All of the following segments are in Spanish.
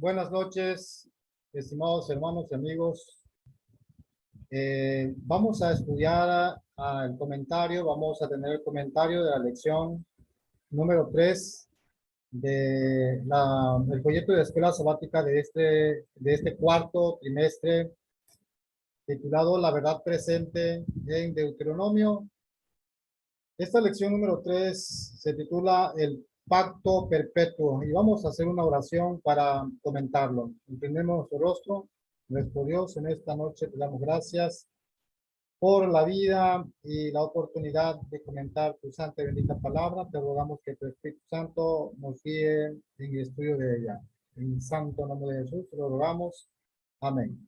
Buenas noches, estimados hermanos y amigos. Vamos a estudiar el comentario, vamos a tener el comentario de la lección número 3 del folleto de escuela sabática de este cuarto trimestre, titulado La verdad presente en Deuteronomio. Esta lección número 3 se titula El pacto perpetuo y vamos a hacer una oración para comentarlo. Inclinemos nuestro rostro. Nuestro Dios, en esta noche te damos gracias por la vida y la oportunidad de comentar tu santa y bendita palabra. Te rogamos que tu Espíritu Santo nos guíe en el estudio de ella. En el santo nombre de Jesús te lo rogamos. Amén.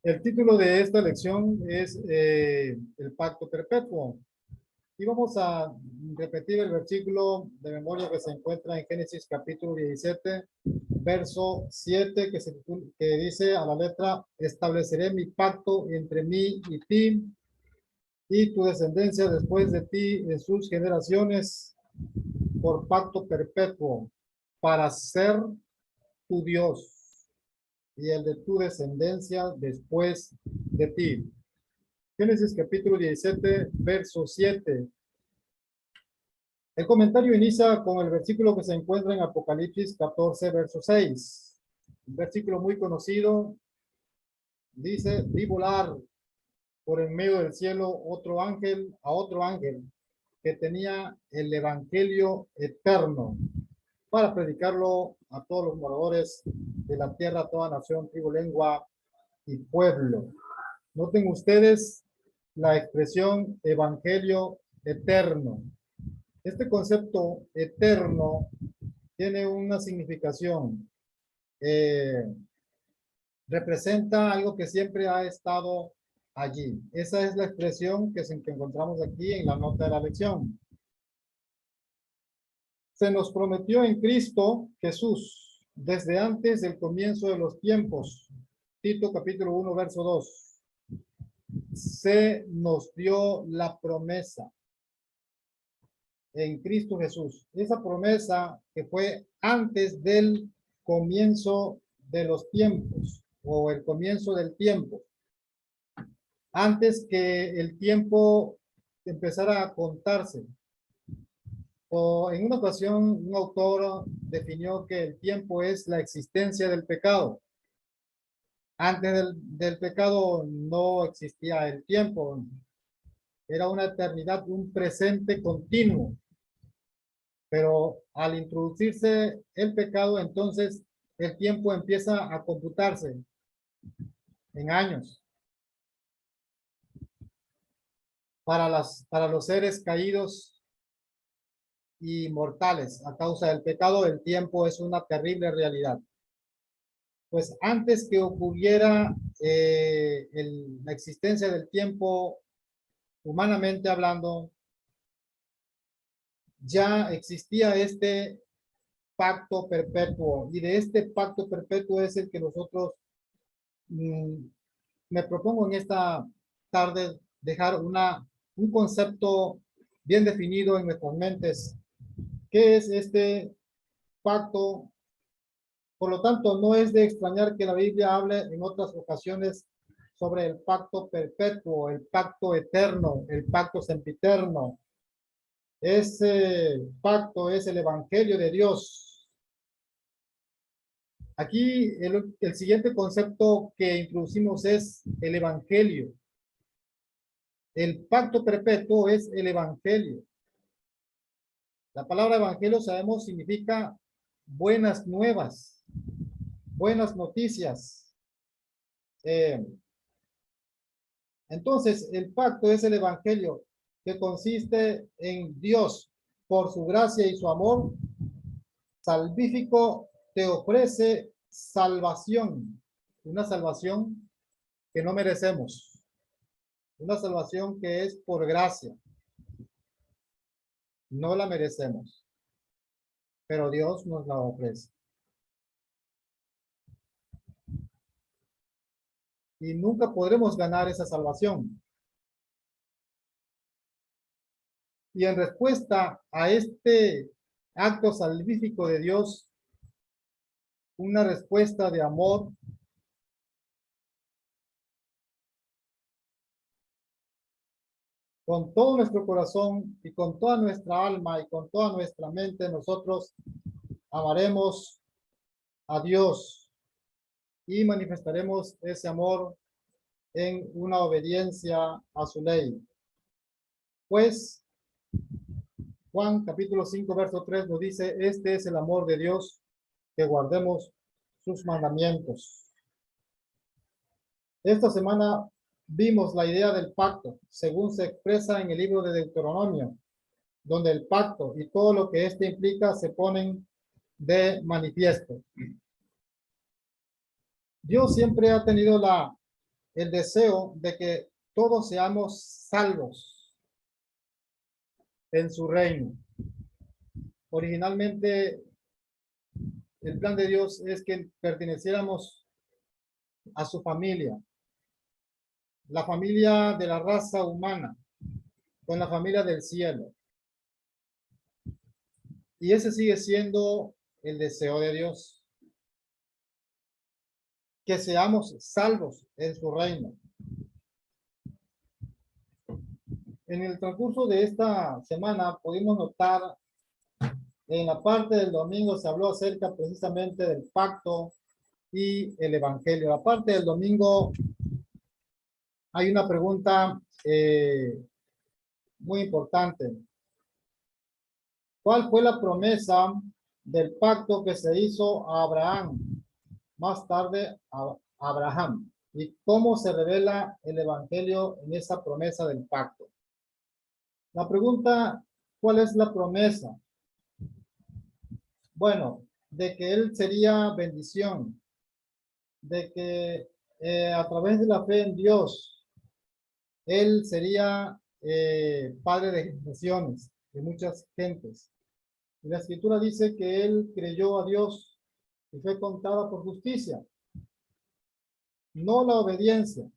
El título de esta lección es El pacto perpetuo. Y vamos a repetir el versículo de memoria que se encuentra en Génesis capítulo 17, verso 7, que dice a la letra: estableceré mi pacto entre mí y ti y tu descendencia después de ti en sus generaciones por pacto perpetuo para ser tu Dios y el de tu descendencia después de ti. Génesis capítulo 17, verso 7. El comentario inicia con el versículo que se encuentra en Apocalipsis 14, verso 6. Un versículo muy conocido. Dice: vi volar por en medio del cielo otro ángel que tenía el evangelio eterno para predicarlo a todos los moradores de la tierra, a toda nación, tribu, lengua y pueblo. Noten ustedes la expresión evangelio eterno. Este concepto eterno tiene una significación. Representa algo que siempre ha estado allí. Esa es la expresión que encontramos aquí en la nota de la lección. Se nos prometió en Cristo Jesús desde antes del comienzo de los tiempos. Tito capítulo 1, verso 2. Se nos dio la promesa en Cristo Jesús. Esa promesa que fue antes del comienzo de los tiempos o el comienzo del tiempo. Antes que el tiempo empezara a contarse. O en una ocasión un autor definió que el tiempo es la existencia del pecado. Antes del pecado no existía el tiempo. Era una eternidad, un presente continuo. Pero al introducirse el pecado, entonces el tiempo empieza a computarse en años. Para los seres caídos y mortales a causa del pecado, el tiempo es una terrible realidad. Pues antes que ocurriera la existencia del tiempo, humanamente hablando, ya existía este pacto perpetuo, y de este pacto perpetuo es el que nosotros me propongo en esta tarde dejar un concepto bien definido en nuestras mentes. ¿Qué es este pacto? Por lo tanto, no es de extrañar que la Biblia hable en otras ocasiones sobre el pacto perpetuo, el pacto eterno, el pacto sempiterno. Ese pacto es el evangelio de Dios. Aquí el siguiente concepto que introducimos es el evangelio. El pacto perpetuo es el evangelio. La palabra evangelio, sabemos, significa buenas nuevas, buenas noticias. Entonces, el pacto es el evangelio, que consiste en Dios, por su gracia y su amor salvífico, te ofrece salvación, una salvación que no merecemos, una salvación que es por gracia. No la merecemos, pero Dios nos la ofrece. Y nunca podremos ganar esa salvación. Y en respuesta a este acto salvífico de Dios, una respuesta de amor con todo nuestro corazón y con toda nuestra alma y con toda nuestra mente. Nosotros amaremos a Dios y manifestaremos ese amor en una obediencia a su ley. Pues Juan capítulo 5 verso 3 nos dice: este es el amor de Dios, que guardemos sus mandamientos. Esta semana vimos la idea del pacto, según se expresa en el libro de Deuteronomio, donde el pacto y todo lo que éste implica se ponen de manifiesto. Dios siempre ha tenido el deseo de que todos seamos salvos en su reino. Originalmente, el plan de Dios es que perteneciéramos a su familia, la familia de la raza humana, con la familia del cielo. Y ese sigue siendo el deseo de Dios, que seamos salvos en su reino. En el transcurso de esta semana pudimos notar, en la parte del domingo se habló acerca precisamente del pacto y el evangelio. La parte del domingo hay una pregunta muy importante. ¿Cuál fue la promesa del pacto que se hizo a Abraham? Más tarde a Abraham. ¿Y cómo se revela el evangelio en esa promesa del pacto? La pregunta, ¿cuál es la promesa? Bueno, de que él sería bendición, de que a través de la fe en Dios, él sería padre de generaciones, de muchas gentes. Y la escritura dice que él creyó a Dios y fue contada por justicia, no la obediencia.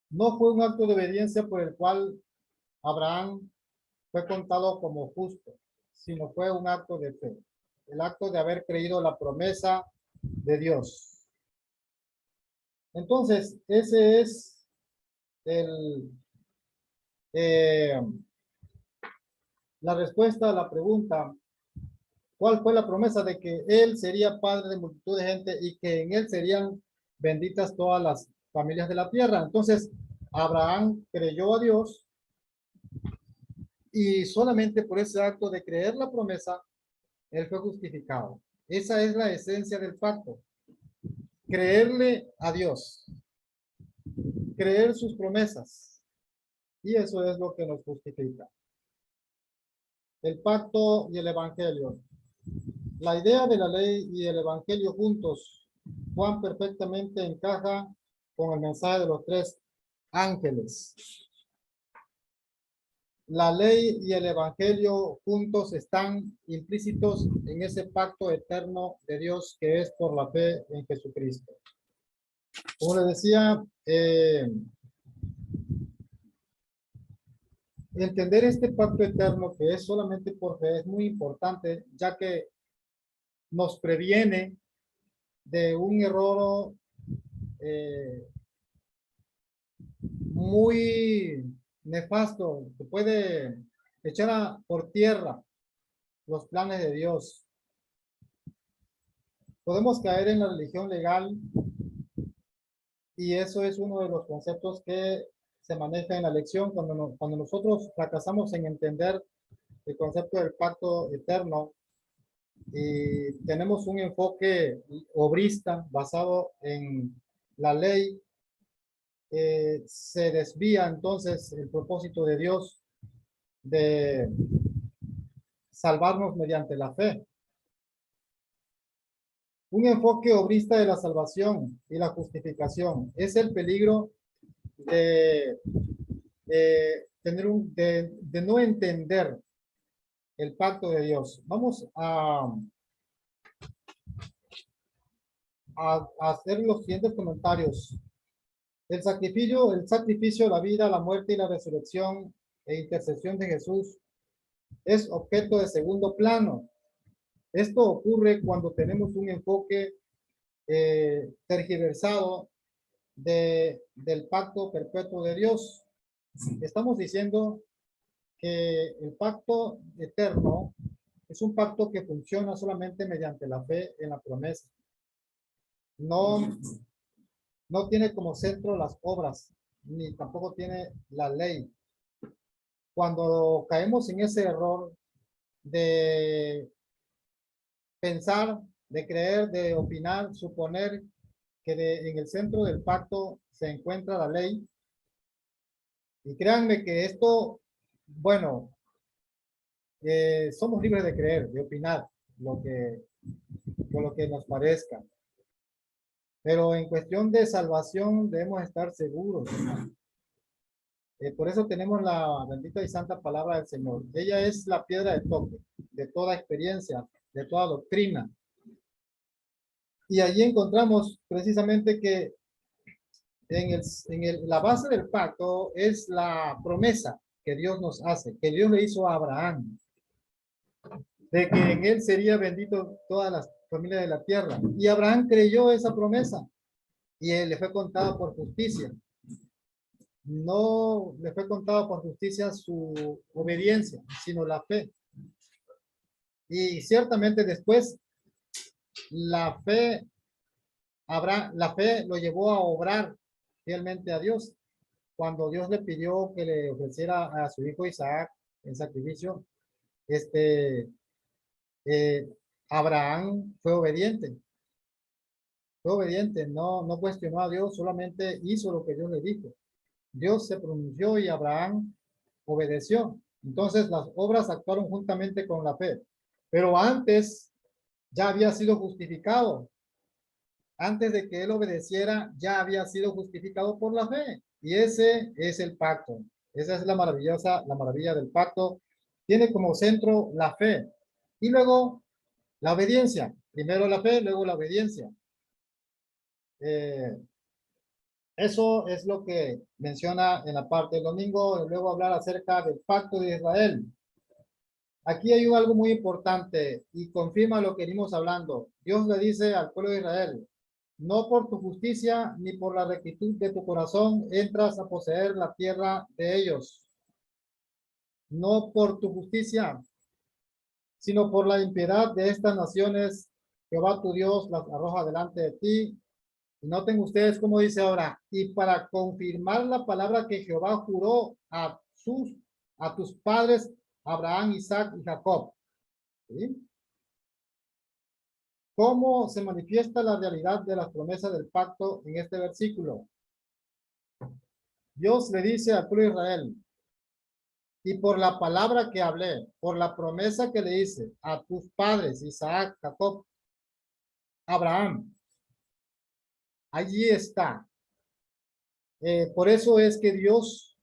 No fue un acto de obediencia por el cual Abraham fue contado como justo, sino fue un acto de fe, el acto de haber creído la promesa de Dios. Entonces, ese es la respuesta a la pregunta: ¿cuál fue la promesa? De que él sería padre de multitud de gente y que en él serían benditas todas las familias de la tierra. Entonces, Abraham creyó a Dios y solamente por ese acto de creer la promesa, él fue justificado. Esa es la esencia del pacto. Creerle a Dios, creer sus promesas, y eso es lo que nos justifica. El pacto y el evangelio. La idea de la ley y el evangelio juntos, Juan perfectamente encaja con el mensaje de los tres ángeles. La ley y el evangelio juntos están implícitos en ese pacto eterno de Dios que es por la fe en Jesucristo. Como les decía, entender este pacto eterno que es solamente por fe es muy importante, ya que nos previene de un error muy nefasto, que puede echar por tierra los planes de Dios. Podemos caer en la religión legal y eso es uno de los conceptos que se maneja en la lección cuando nosotros fracasamos en entender el concepto del pacto eterno y tenemos un enfoque obrista basado en la ley. Se desvía entonces el propósito de Dios de salvarnos mediante la fe. Un enfoque obrista de la salvación y la justificación es el peligro de de no entender el pacto de Dios. Vamos a hacer los siguientes comentarios. El sacrificio, la vida, la muerte y la resurrección e intercesión de Jesús es objeto de segundo plano. Esto ocurre cuando tenemos un enfoque tergiversado del pacto perpetuo de Dios. Estamos diciendo que el pacto eterno es un pacto que funciona solamente mediante la fe en la promesa. No, no tiene como centro las obras, ni tampoco tiene la ley. Cuando caemos en ese error de pensar, de creer, de opinar, suponer que en el centro del pacto se encuentra la ley, y créanme que esto, bueno, somos libres de creer, de opinar lo que, con lo que nos parezca. Pero en cuestión de salvación debemos estar seguros. Por eso tenemos la bendita y santa palabra del Señor. Ella es la piedra de toque de toda experiencia, de toda doctrina. Y allí encontramos precisamente que la base del pacto es la promesa que Dios nos hace, que Dios le hizo a Abraham, de que en él sería bendito todas las familias de la tierra. Y Abraham creyó esa promesa y él le fue contado por justicia. No le fue contado por justicia su obediencia, sino la fe. Y ciertamente después la fe, la fe lo llevó a obrar fielmente a Dios. Cuando Dios le pidió que le ofreciera a su hijo Isaac en sacrificio, este, eh, Abraham fue obediente, no cuestionó a Dios, solamente hizo lo que Dios le dijo. Dios se pronunció y Abraham obedeció. Entonces las obras actuaron juntamente con la fe. Pero antes ya había sido justificado. Antes de que él obedeciera, ya había sido justificado por la fe. Y ese es el pacto. Esa es la maravilla del pacto. Tiene como centro la fe. Y luego la obediencia. Primero la fe, luego la obediencia. Eso es lo que menciona en la parte del domingo. Y luego hablar acerca del pacto de Israel. Aquí hay algo muy importante y confirma lo que venimos hablando. Dios le dice al pueblo de Israel, no por tu justicia ni por la rectitud de tu corazón entras a poseer la tierra de ellos. No por tu justicia, sino por la impiedad de estas naciones, Jehová tu Dios las arroja delante de ti. Y noten ustedes cómo dice ahora, y para confirmar la palabra que Jehová juró a tus padres, Abraham, Isaac y Jacob. ¿Sí? ¿Cómo se manifiesta la realidad de las promesas del pacto en este versículo? Dios le dice al pueblo de Israel, y por la palabra que hablé, por la promesa que le hice a tus padres, Isaac, Jacob, Abraham, allí está. Por eso es que Dios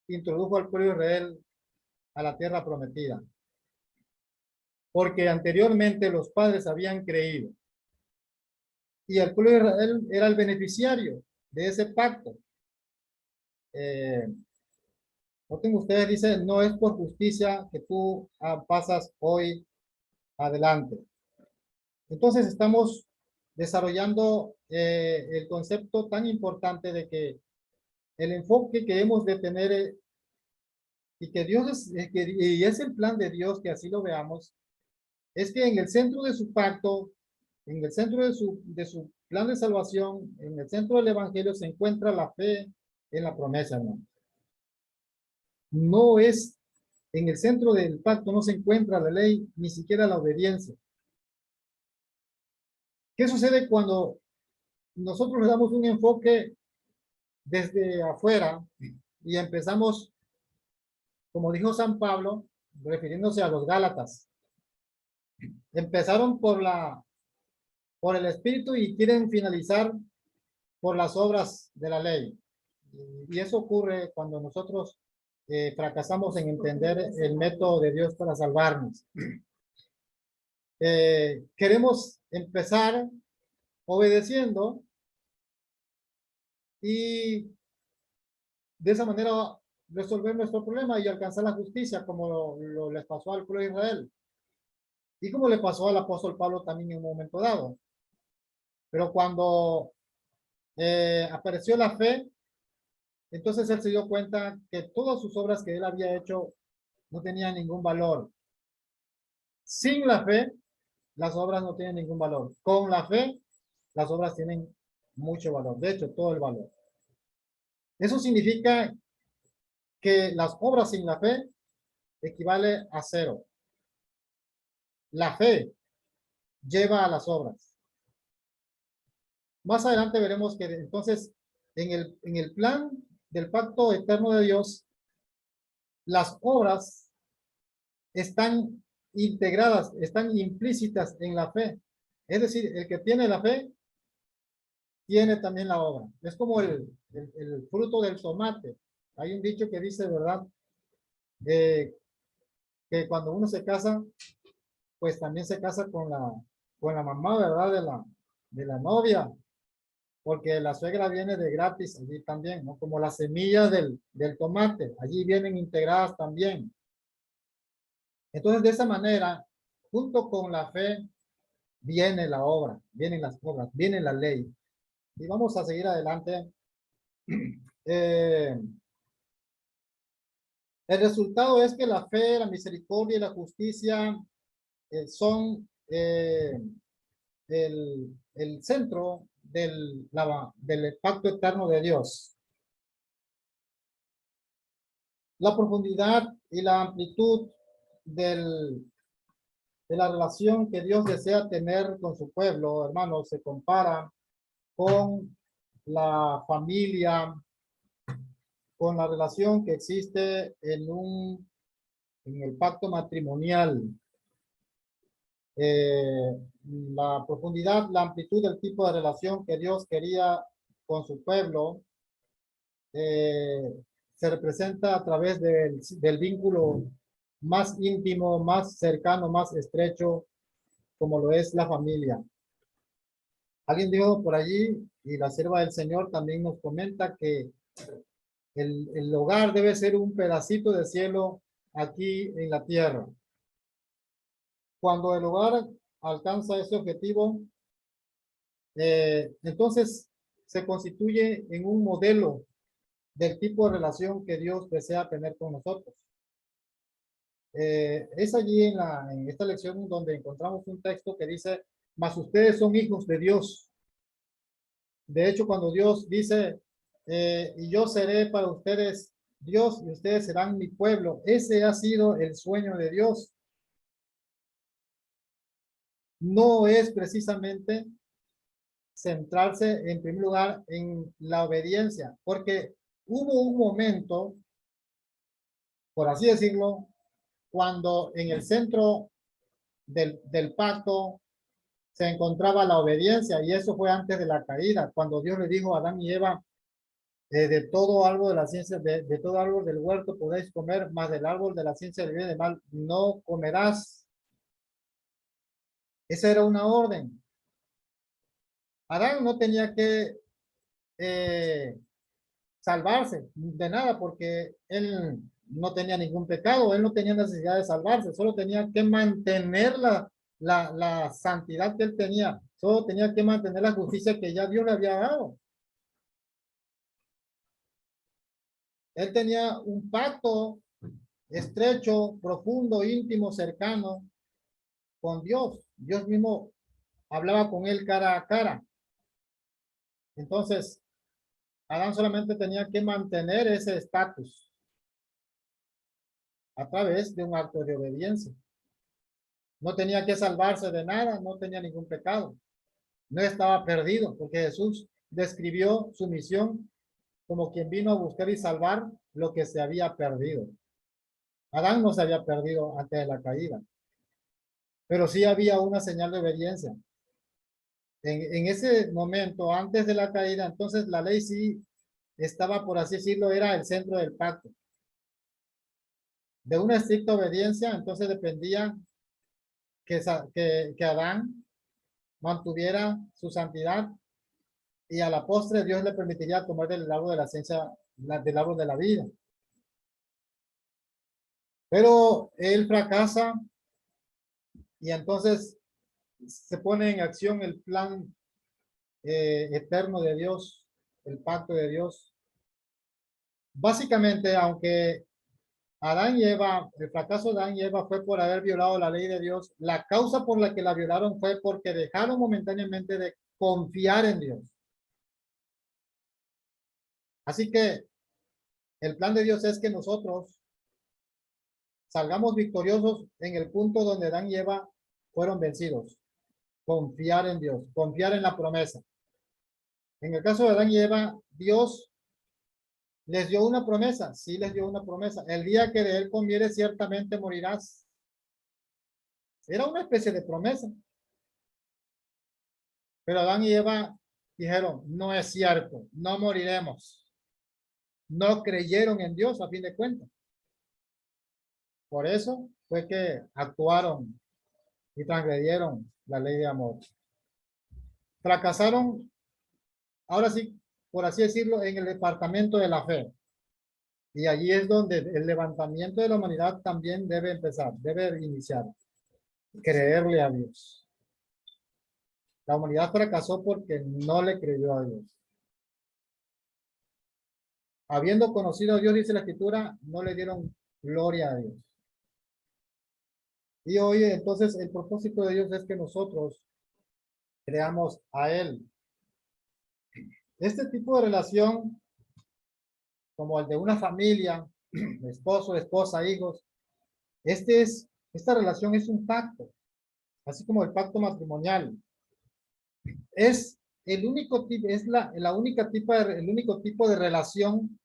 introdujo al pueblo de Israel a la tierra prometida. Porque anteriormente los padres habían creído. Y el pueblo de Israel era el beneficiario de ese pacto. Noten ustedes, dice, no es por justicia que tú pasas hoy adelante. Entonces estamos desarrollando el concepto tan importante de que el enfoque que hemos de tener y que Dios y es el plan de Dios que así lo veamos, es que en el centro de su pacto, en el centro de su plan de salvación, en el centro del evangelio se encuentra la fe en la promesa, hermano. No es en el centro del pacto, no se encuentra la ley, ni siquiera la obediencia. ¿Qué sucede cuando nosotros le damos un enfoque desde afuera y empezamos, como dijo San Pablo, refiriéndose a los Gálatas? Empezaron por el Espíritu y quieren finalizar por las obras de la ley. Y eso ocurre cuando nosotros fracasamos en entender el método de Dios para salvarnos. Queremos empezar obedeciendo y de esa manera resolver nuestro problema y alcanzar la justicia como les pasó al pueblo de Israel. Y como le pasó al apóstol Pablo también en un momento dado. Pero cuando apareció la fe, entonces él se dio cuenta que todas sus obras que él había hecho no tenían ningún valor. Sin la fe, las obras no tienen ningún valor. Con la fe, las obras tienen mucho valor. De hecho, todo el valor. Eso significa que las obras sin la fe equivale a cero. La fe lleva a las obras. Más adelante veremos que entonces en el plan del pacto eterno de Dios, las obras están integradas, están implícitas en la fe. Es decir, el que tiene la fe, tiene también la obra. Es como el fruto del tomate. Hay un dicho que dice, ¿verdad? Que cuando uno se casa, pues también se casa con la mamá, ¿verdad? De la novia, porque la suegra viene de gratis allí también, ¿no? Como las semillas del tomate, allí vienen integradas también. Entonces, de esa manera, junto con la fe, viene la obra, vienen las obras, viene la ley. Y vamos a seguir adelante. El resultado es que la fe, la misericordia y la justicia son el centro del pacto eterno de Dios. La profundidad y la amplitud de la relación que Dios desea tener con su pueblo, hermanos, se compara con la familia, con la relación que existe en el pacto matrimonial. Eh, la profundidad, la amplitud del tipo de relación que Dios quería con su pueblo eh, se representa a través del vínculo más íntimo, más cercano, más estrecho, como lo es la familia. Alguien dijo por allí, y la sierva del Señor también nos comenta que el hogar debe ser un pedacito de cielo aquí en la tierra. Cuando el hogar alcanza ese objetivo, entonces se constituye en un modelo del tipo de relación que Dios desea tener con nosotros. Es allí en esta lección donde encontramos un texto que dice, mas ustedes son hijos de Dios. De hecho, cuando Dios dice, y yo seré para ustedes Dios y ustedes serán mi pueblo, ese ha sido el sueño de Dios. No es precisamente centrarse en primer lugar en la obediencia, porque hubo un momento, por así decirlo, cuando en el centro del pacto se encontraba la obediencia, y eso fue antes de la caída, cuando Dios le dijo a Adán y Eva, de todo árbol de la ciencia, de todo árbol del huerto podéis comer, más del árbol de la ciencia del bien y del mal no comerás. Esa era una orden. Adán no tenía que eh, salvarse de nada porque él no tenía ningún pecado, él no tenía necesidad de salvarse, solo tenía que mantener la santidad que él tenía, solo tenía que mantener la justicia que ya Dios le había dado. Él tenía un pacto estrecho, profundo, íntimo, cercano con Dios. Dios mismo hablaba con él cara a cara. Entonces, Adán solamente tenía que mantener ese estatus a través de un acto de obediencia. No tenía que salvarse de nada, no tenía ningún pecado. No estaba perdido, porque Jesús describió su misión como quien vino a buscar y salvar lo que se había perdido. Adán no se había perdido antes de la caída, pero sí había una señal de obediencia. En ese momento, antes de la caída, entonces la ley sí estaba, por así decirlo, era el centro del pacto. De una estricta obediencia, entonces dependía que Adán mantuviera su santidad y a la postre Dios le permitiría tomar del árbol de la ciencia, del árbol de la vida. Pero él fracasa Y entonces se pone en acción el plan eterno de Dios, el pacto de Dios. Básicamente, aunque Adán y Eva, el fracaso de Adán y Eva fue por haber violado la ley de Dios, la causa por la que la violaron fue porque dejaron momentáneamente de confiar en Dios. Así que el plan de Dios es que nosotros salgamos victoriosos en el punto donde Adán y Eva fueron vencidos. Confiar en Dios, confiar en la promesa. En el caso de Adán y Eva, Dios les dio una promesa, sí les dio una promesa. El día que de él comieres, ciertamente morirás. Era una especie de promesa. Pero Adán y Eva dijeron, no es cierto, no moriremos. No creyeron en Dios a fin de cuentas. Por eso fue que actuaron y transgredieron la ley de amor. Fracasaron, ahora sí, por así decirlo, en el departamento de la fe. Y allí es donde el levantamiento de la humanidad también debe empezar, debe iniciar. Creerle a Dios. La humanidad fracasó porque no le creyó a Dios. Habiendo conocido a Dios, dice la Escritura, no le dieron gloria a Dios. Y hoy entonces el propósito de Dios es que nosotros creamos a Él. Este tipo de relación, como el de una familia, esposo, esposa, hijos, esta relación es un pacto, así como el pacto matrimonial. Es el único tipo, es la única tipo el único tipo de relación,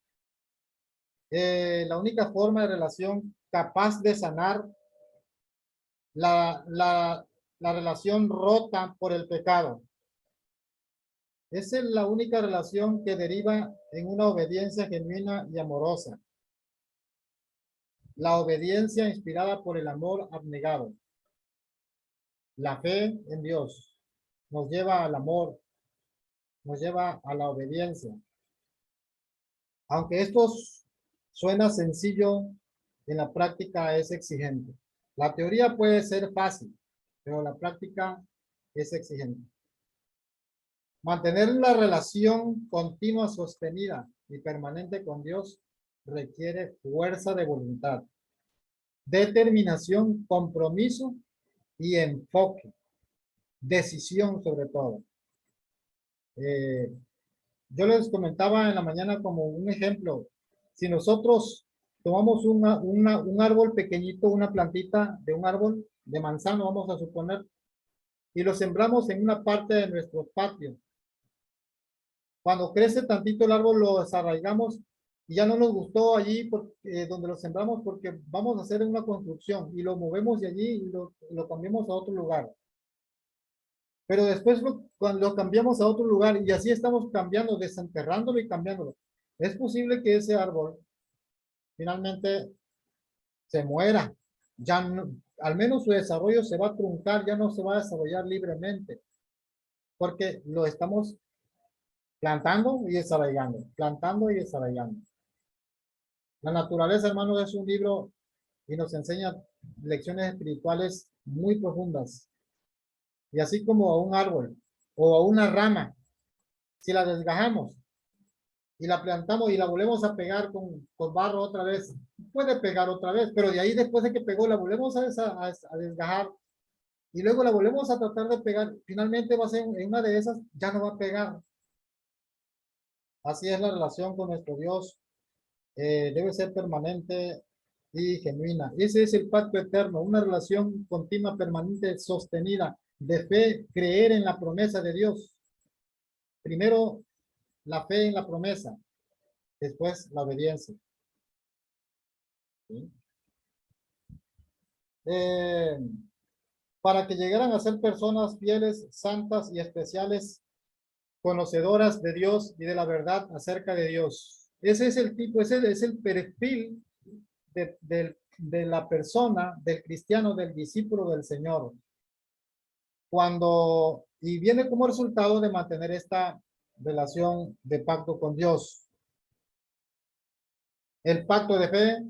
la única forma de relación capaz de sanar la relación rota por el pecado. Esa es la única relación que deriva en una obediencia genuina y amorosa. La obediencia inspirada por el amor abnegado. La fe en Dios nos lleva al amor, nos lleva a la obediencia. Aunque esto suena sencillo, en la práctica es exigente. La teoría puede ser fácil, pero la práctica es exigente. Mantener la relación continua, sostenida y permanente con Dios requiere fuerza de voluntad, determinación, compromiso y enfoque, decisión sobre todo. Yo les comentaba en la mañana como un ejemplo, si nosotros tomamos un árbol pequeñito, una plantita de un árbol de manzano, vamos a suponer, y lo sembramos en una parte de nuestro patio. Cuando crece tantito el árbol, lo desarraigamos y ya no nos gustó allí donde lo sembramos porque vamos a hacer una construcción y lo movemos de allí y lo cambiamos a otro lugar. Pero después cuando lo cambiamos a otro lugar y así estamos cambiando, desenterrándolo y cambiándolo. Es posible que ese árbol finalmente se muera. Ya no, al menos su desarrollo se va a truncar, ya no se va a desarrollar libremente. Porque lo estamos plantando y desarrollando, plantando y desarrollando. La naturaleza, hermanos, es un libro y nos enseña lecciones espirituales muy profundas. Y así como a un árbol o a una rama, si la desgajamos y la plantamos y la volvemos a pegar con barro otra vez, puede pegar otra vez, pero de ahí después de que pegó la volvemos a desgajar y luego la volvemos a tratar de pegar, finalmente va a ser en una de esas, ya no va a pegar. Así es la relación con nuestro Dios. Debe ser permanente y genuina. Ese es el pacto eterno, una relación continua, permanente, sostenida, de fe, creer en la promesa de Dios. Primero, la fe en la promesa, después la obediencia. ¿Sí? Eh, para que llegaran a ser personas fieles, santas y especiales, conocedoras de Dios y de la verdad acerca de Dies el tipo, ese es el perfil de la persona, del cristiano, del discípulo del Señor. Y viene como resultado de mantener esta relación de pacto con Dios. El pacto de fe,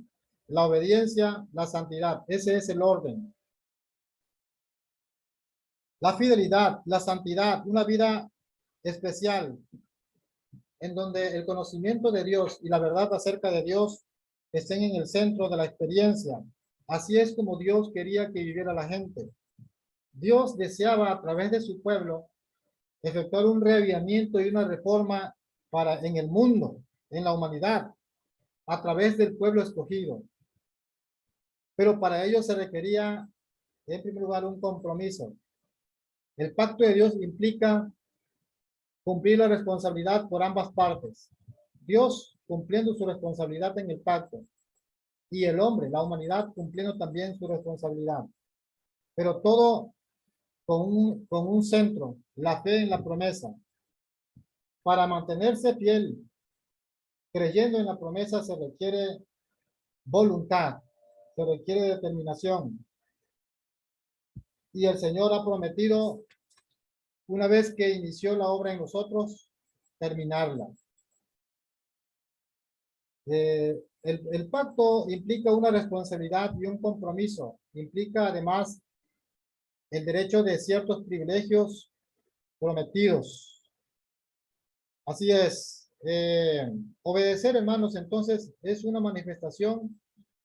la obediencia, la santidad. Ese es el orden. La fidelidad, la santidad, una vida especial en donde el conocimiento de Dios y la verdad acerca de Dios estén en el centro de la experiencia. Así es como Dios quería que viviera la gente. Dios deseaba a través de su pueblo efectuar un reavivamiento y una reforma en el mundo, en la humanidad, a través del pueblo escogido. Pero para ello se requería, en primer lugar, un compromiso. El pacto de Dios implica cumplir la responsabilidad por ambas partes. Dios cumpliendo su responsabilidad en el pacto y el hombre, la humanidad, cumpliendo también su responsabilidad. Pero todo con un centro, la fe en la promesa. Para mantenerse fiel, creyendo en la promesa, se requiere voluntad, se requiere determinación. Y el Señor ha prometido, una vez que inició la obra en nosotros, terminarla. El pacto implica una responsabilidad y un compromiso. Implica además el derecho de ciertos privilegios prometidos. Así es. Obedecer, hermanos, entonces es una manifestación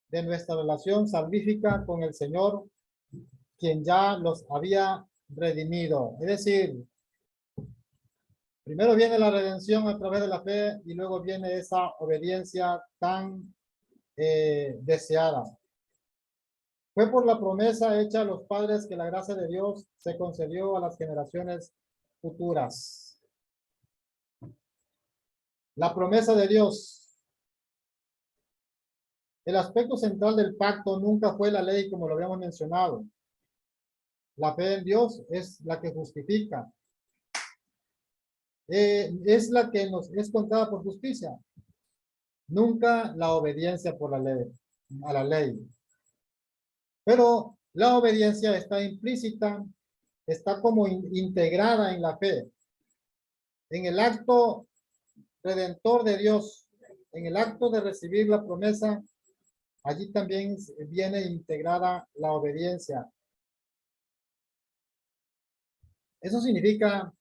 de nuestra relación salvífica con el Señor, quien ya los había redimido. Es decir, primero viene la redención a través de la fe y luego viene esa obediencia tan deseada. Fue por la promesa hecha a los padres que la gracia de Dios se concedió a las generaciones futuras. La promesa de Dios. El aspecto central del pacto nunca fue la ley, como lo habíamos mencionado. La fe en Dios es la que justifica. Es la que nos es contada por justicia. Nunca la obediencia por la ley, a la ley. Pero la obediencia está implícita, está como integrada en la fe. En el acto redentor de Dios, en el acto de recibir la promesa, allí también viene integrada la obediencia. Eso significa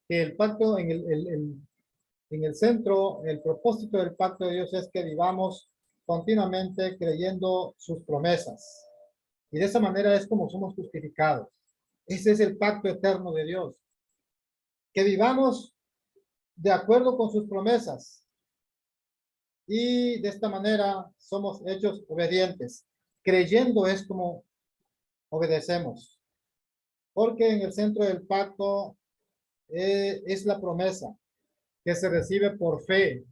que el pacto en el centro, el propósito del pacto de Dios es que vivamos continuamente creyendo sus promesas. Y de esa manera es como somos justificados. Ese es el pacto eterno de Dios. Que vivamos de acuerdo con sus promesas. Y de esta manera somos hechos obedientes. Creyendo es como obedecemos. Porque en el centro del pacto es la promesa que se recibe por fe.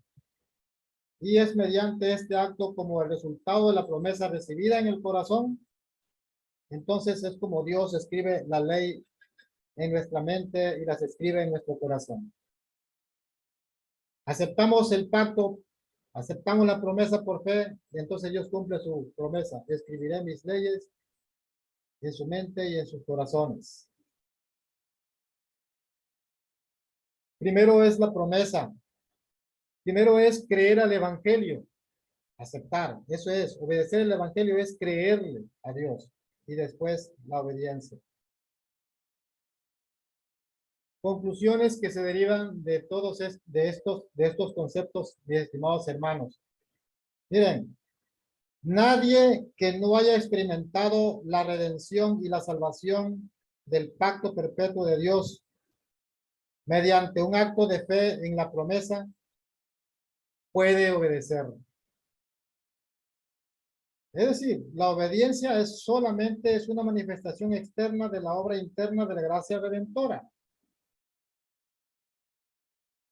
Y es mediante este acto como el resultado de la promesa recibida en el corazón. Entonces es como Dios escribe la ley en nuestra mente y las escribe en nuestro corazón. Aceptamos el pacto, aceptamos la promesa por fe, y entonces Dios cumple su promesa. Escribiré mis leyes en su mente y en sus corazones. Primero es la promesa. Primero es creer al evangelio, aceptar. Eso es, obedecer el evangelio es creerle a Dios y después la obediencia. Conclusiones que se derivan de todos de estos conceptos, mis estimados hermanos. Miren, nadie que no haya experimentado la redención y la salvación del pacto perpetuo de Dios mediante un acto de fe en la promesa puede obedecer. Es decir, la obediencia es solamente una manifestación externa de la obra interna de la gracia redentora.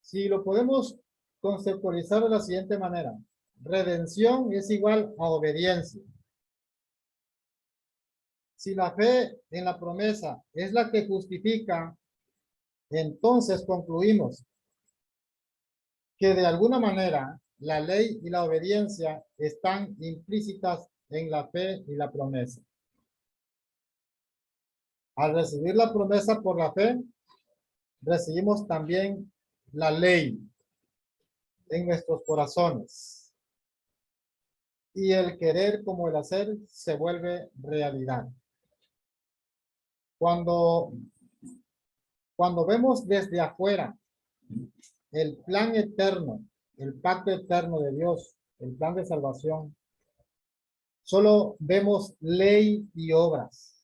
Si lo podemos conceptualizar de la siguiente manera, redención es igual a obediencia. Si la fe en la promesa es la que justifica, entonces concluimos que de alguna manera la ley y la obediencia están implícitas en la fe y la promesa. Al recibir la promesa por la fe, recibimos también la ley en nuestros corazones. Y el querer como el hacer se vuelve realidad. Cuando Cuando vemos desde afuera el plan eterno, el pacto eterno de Dios, el plan de salvación, solo vemos ley y obras.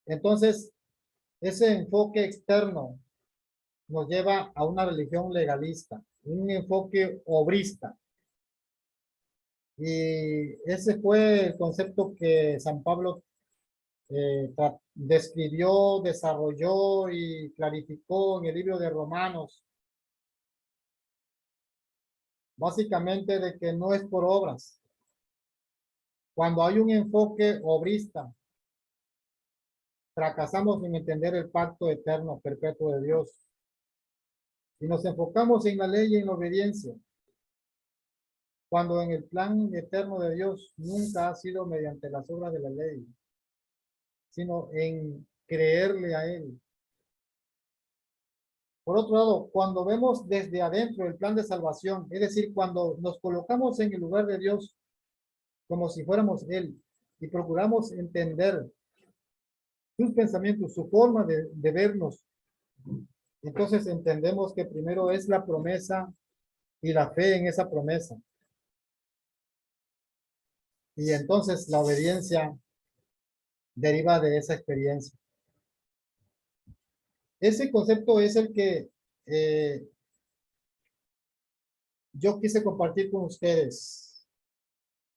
Entonces, ese enfoque externo nos lleva a una religión legalista, un enfoque obrista. Y ese fue el concepto que San Pablo describió, desarrolló y clarificó en el libro de Romanos. Básicamente de que no es por obras. Cuando hay un enfoque obrista, fracasamos en entender el pacto eterno perpetuo de Dios. Y nos enfocamos en la ley y en la obediencia, cuando en el plan eterno de Dios nunca ha sido mediante las obras de la ley, sino en creerle a Él. Por otro lado, cuando vemos desde adentro el plan de salvación, es decir, cuando nos colocamos en el lugar de Dios como si fuéramos Él y procuramos entender sus pensamientos, su forma de vernos, entonces entendemos que primero es la promesa y la fe en esa promesa. Y entonces la obediencia deriva de esa experiencia. Ese concepto es el que yo quise compartir con ustedes.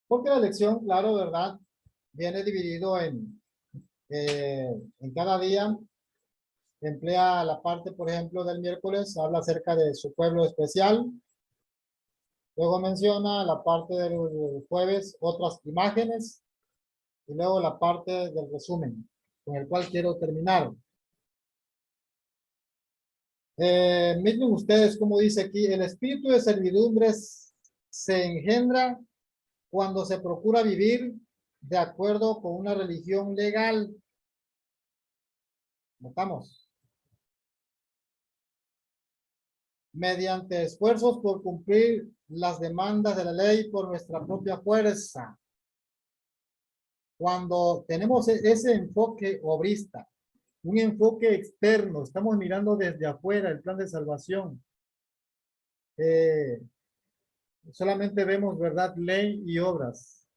Porque la lección, claro, ¿verdad? Viene dividido en cada día. Emplea la parte, por ejemplo, del miércoles, habla acerca de su pueblo especial. Luego menciona la parte del jueves, otras imágenes. Y luego la parte del resumen, con el cual quiero terminar. Miren ustedes cómo dice aquí, el espíritu de servidumbres se engendra cuando se procura vivir de acuerdo con una religión legal. Notamos. Mediante esfuerzos por cumplir las demandas de la ley por nuestra propia fuerza. Cuando tenemos ese enfoque obrista, un enfoque externo, estamos mirando desde afuera el plan de salvación. Solamente vemos, ¿verdad?, ley y obras.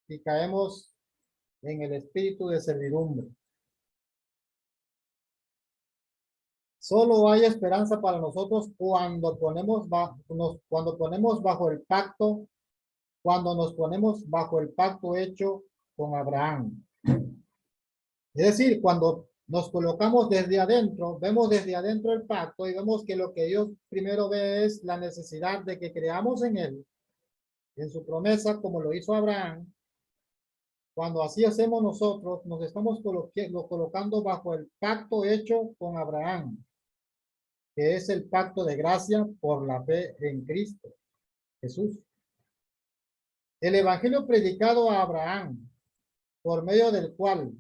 Y caemos en el espíritu de servidumbre. Solo hay esperanza para nosotros cuando cuando ponemos bajo el pacto, cuando nos ponemos bajo el pacto hecho con Abraham. Es decir, cuando nos colocamos desde adentro, vemos desde adentro el pacto y vemos que lo que Dios primero ve es la necesidad de que creamos en Él, en su promesa, como lo hizo Abraham. Cuando así hacemos nosotros, nos estamos colocando bajo el pacto hecho con Abraham, que es el pacto de gracia por la fe en Cristo Jesús. El evangelio predicado a Abraham, por medio del cual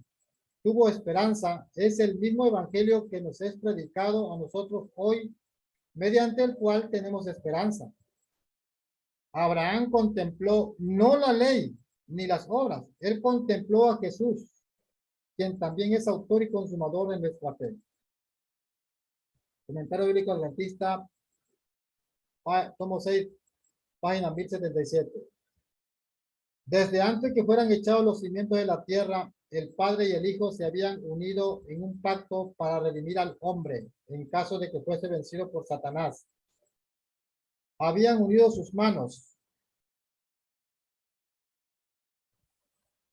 tuvo esperanza, es el mismo evangelio que nos es predicado a nosotros hoy, mediante el cual tenemos esperanza. Abraham contempló no la ley ni las obras, él contempló a Jesús, quien también es autor y consumador de nuestra fe. Comentario bíblico adventista, tomo 6, página 1077. Desde antes que fueran echados los cimientos de la tierra, el Padre y el Hijo se habían unido en un pacto para redimir al hombre en caso de que fuese vencido por Satanás. Habían unido sus manos